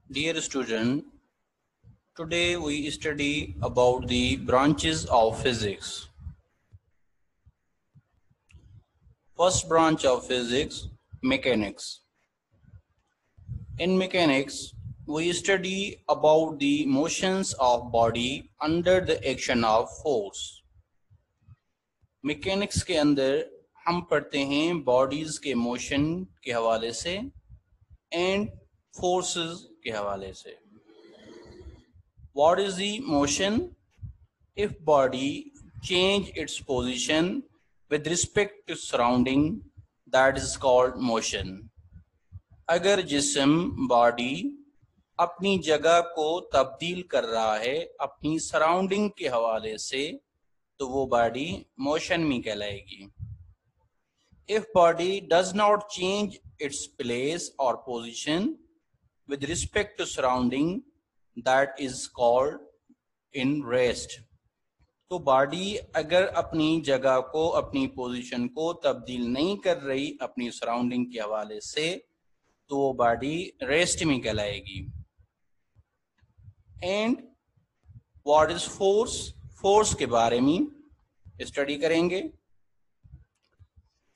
Dear student, today we study about the branches of physics. First branch of physics, mechanics. In mechanics, we study about the motions of body under the action of force. Mechanics के अंदर हम पढ़ते हैं bodies के motion के हवाले से and forces के हवाले से. What is the motion? If body change its position with respect to surrounding, that is called motion. अगर जिस्म बॉडी अपनी जगह को तब्दील कर रहा है अपनी सराउंडिंग के हवाले से तो वो बॉडी मोशन में कहलाएगी. If body does not change its place or position with respect to surrounding, that is called in rest. तो बॉडी अगर अपनी जगह को अपनी पोजीशन को तब्दील नहीं कर रही अपनी सराउंडिंग के हवाले से तो वो बॉडी रेस्ट में कहलाएगी. And what is force? Force के बारे में स्टडी करेंगे.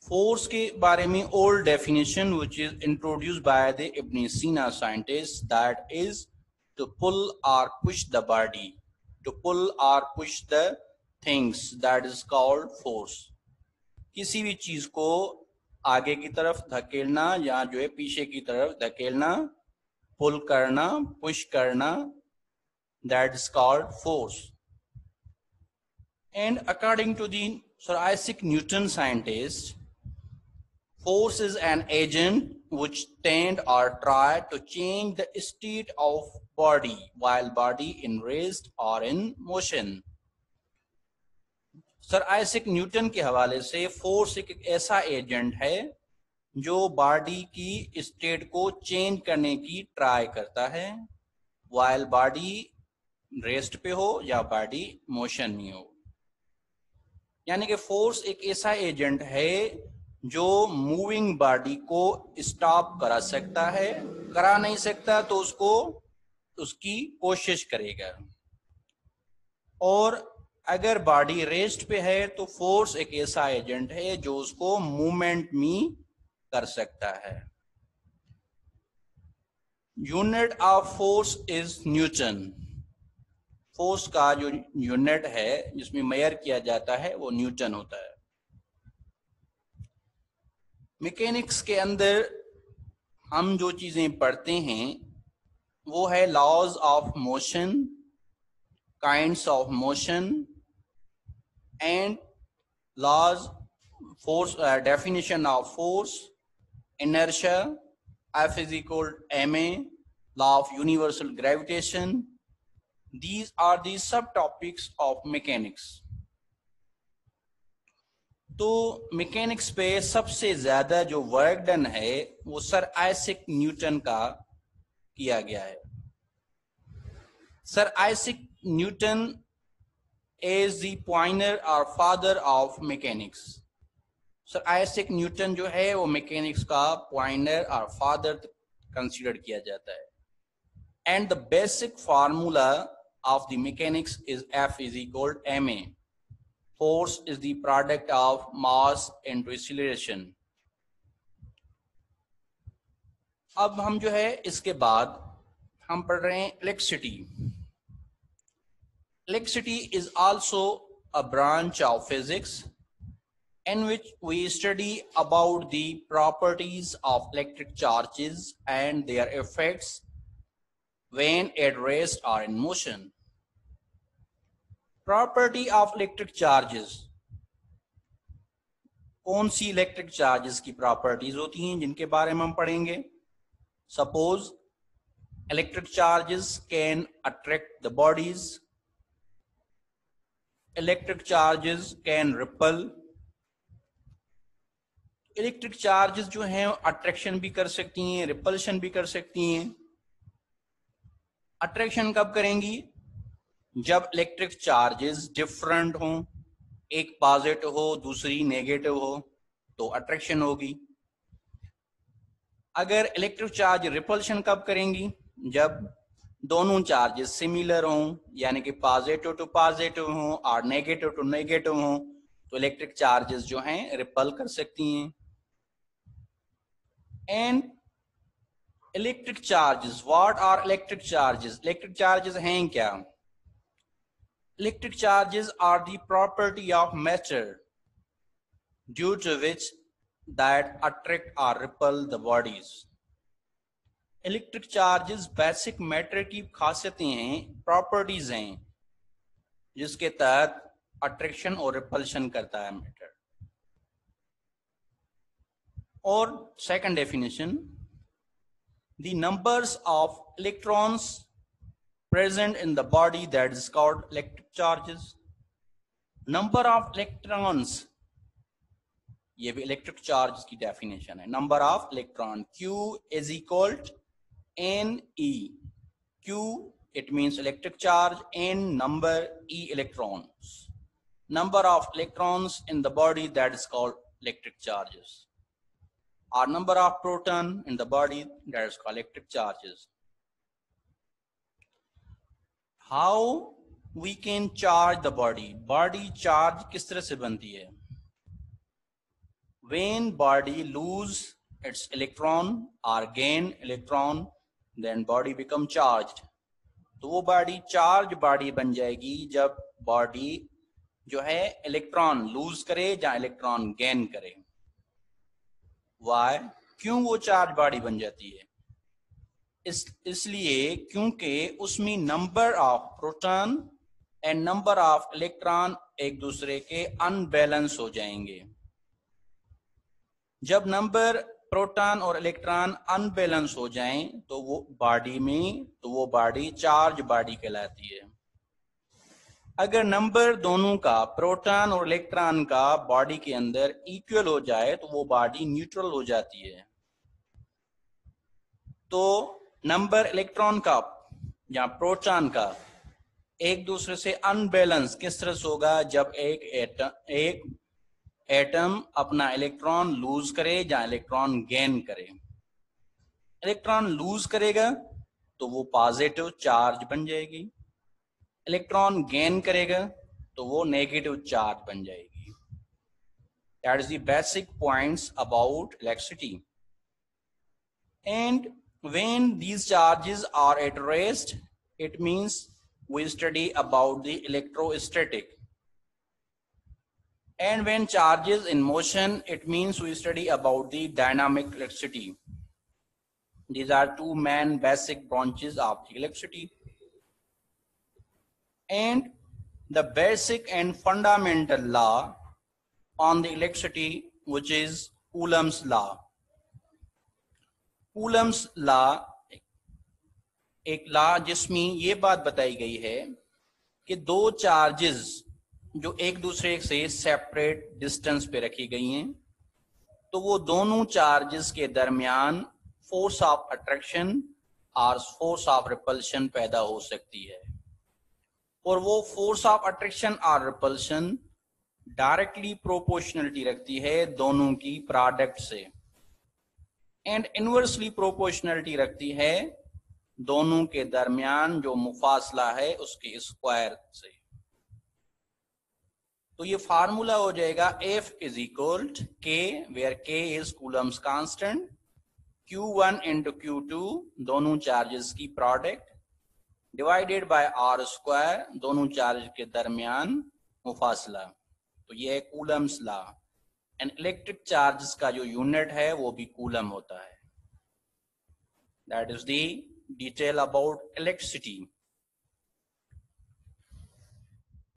फोर्स के बारे में old definition which is introduced by the Ibn Sina scientist, that is to pull और push the body. To pull or push the things, that is called force. किसी भी चीज को आगे की तरफ धकेलना या जो है पीछे की तरफ धकेलना, पुल करना, पुश करना, that is called force. And according to the Sir Isaac Newton scientist, force is an agent which tend or try to change the state of body while body in rest or in motion. Sir Isaac Newton के हवाले से force एक ऐसा agent है जो body की state को change करने की ट्राई करता है while बॉडी रेस्ट पे हो या बॉडी मोशन में हो. यानी कि फोर्स एक ऐसा एजेंट है जो मूविंग बॉडी को स्टॉप करा सकता है, करा नहीं सकता तो उसको उसकी कोशिश करेगा. और अगर बॉडी रेस्ट पे है तो फोर्स एक ऐसा एजेंट है जो उसको मूवमेंट में कर सकता है. Unit of force is Newton. Force का जो यूनिट है जिसमें मेजर किया जाता है वो न्यूटन होता है. मैकेनिक्स के अंदर हम जो चीजें पढ़ते हैं वो है laws of motion, kinds of motion and laws, force, definition of force, inertia, F is equal ma, law of universal gravitation. These are the subtopics of mechanics. तो मैकेनिक्स पे सबसे ज्यादा जो वर्क डन है वो सर आइजैक न्यूटन का किया गया है. Sir Isaac Newton is the pioneer और father of mechanics. Sir Isaac Newton जो है वो मैकेनिक्स का पायनियर और फादर कंसीडर किया जाता है. And the basic formula of the mechanics is F is equal ma. Force is the product of mass into acceleration. अब हम जो है इसके बाद हम पढ़ रहे हैं electricity. Electricity is also a branch of physics in which we study about the properties of electric charges and their effects when at rest or in motion. Property of electric charges. कौन सी electric charges की properties होती हैं जिनके बारे में हम पढ़ेंगे. Suppose electric charges can attract the bodies, electric charges can ripple. Electric charges जो हैं अट्रैक्शन भी कर सकती हैं, रिपल्शन भी कर सकती हैं. अट्रैक्शन कब करेंगी? जब इलेक्ट्रिक चार्जेस डिफरेंट हों, एक पॉजिटिव हो दूसरी नेगेटिव हो तो अट्रैक्शन होगी. अगर इलेक्ट्रिक चार्ज रिपल्शन कब करेंगी? जब दोनों चार्जेस सिमिलर हों, यानी कि पॉजिटिव टू पॉजिटिव हों और नेगेटिव टू नेगेटिव हों, तो इलेक्ट्रिक चार्जेस जो हैं रिपल कर सकती हैं। And electric charges, what are electric charges? Electric charges हैं क्या? Electric charges are the property of matter due to which that attract or repel the bodies. Electric charges basic matter की खासियतें हैं, प्रॉपर्टीज हैं, जिसके तहत अट्रैक्शन और repulsion करता है मैटर। और second definition, the numbers of electrons present in the body, that is called electric charges. Number of electrons, ये भी इलेक्ट्रिक चार्ज की डेफिनेशन है। Number of electron, Q is equal to Ne. Q it means electric charge, N number, E electrons. Number of electrons in the body, that is called electric charges. Or number of proton in the body, that is called electric charges. How we can charge the body? Body charge किस तरह से बनती है? When body lose its electron or gain electron, then body become charged. तो वो body charge body बन जाएगी जब बॉडी जो है इलेक्ट्रॉन लूज करे या इलेक्ट्रॉन गेन करे। वाई? क्यों वो चार्ज बॉडी बन जाती है? इसलिए क्योंकि उसमें number of proton and number of electron एक दूसरे के अनबैलेंस हो जाएंगे। जब नंबर प्रोटॉन और इलेक्ट्रॉन अनबैलेंस हो जाएं तो वो बॉडी में, तो वो बॉडी चार्ज बॉडी कहलाती है। अगर नंबर दोनों का, प्रोटॉन और इलेक्ट्रॉन का, बॉडी के अंदर इक्वल हो जाए तो वो बॉडी न्यूट्रल हो जाती है। तो नंबर इलेक्ट्रॉन का या प्रोटॉन का एक दूसरे से अनबैलेंस किस तरह से होगा? जब एक एटम अपना इलेक्ट्रॉन लूज करे या इलेक्ट्रॉन गेन करे। इलेक्ट्रॉन लूज करेगा तो वो पॉजिटिव चार्ज बन जाएगी, इलेक्ट्रॉन गेन करेगा तो वो नेगेटिव चार्ज बन जाएगी। That is the basic points about electricity. And when these charges are at rest, it means we study about the electrostatic. And when charges in motion, it means we study about the dynamic electricity. These are two main basic branches of the electricity. And the basic and fundamental law on the electricity, which is Coulomb's law. Coulomb's law एक law जिसमें ये बात बताई गई है कि दो charges जो एक दूसरे से सेपरेट डिस्टेंस पे रखी गई हैं, तो वो दोनों चार्जेस के दरमियान फोर्स ऑफ अट्रैक्शन और फोर्स ऑफ रिपल्शन पैदा हो सकती है। और वो फोर्स ऑफ अट्रैक्शन और रिपल्शन डायरेक्टली प्रोपोर्शनलिटी रखती है दोनों की प्रोडक्ट से, एंड इनवर्सली प्रोपोर्शनलिटी रखती है दोनों के दरमियान जो मुफासला है उसके स्क्वायर से। तो ये फार्मूला हो जाएगा F is equal to K, where K is Coulomb's constant, Q1 into Q2 दोनों चार्जेस की product, divided by R square दोनों चार्ज के दरमियान मुफासला। तो ये है Coulomb's law. And electric charges का जो यूनिट है वो भी कूलम होता है। That is the detail about electricity.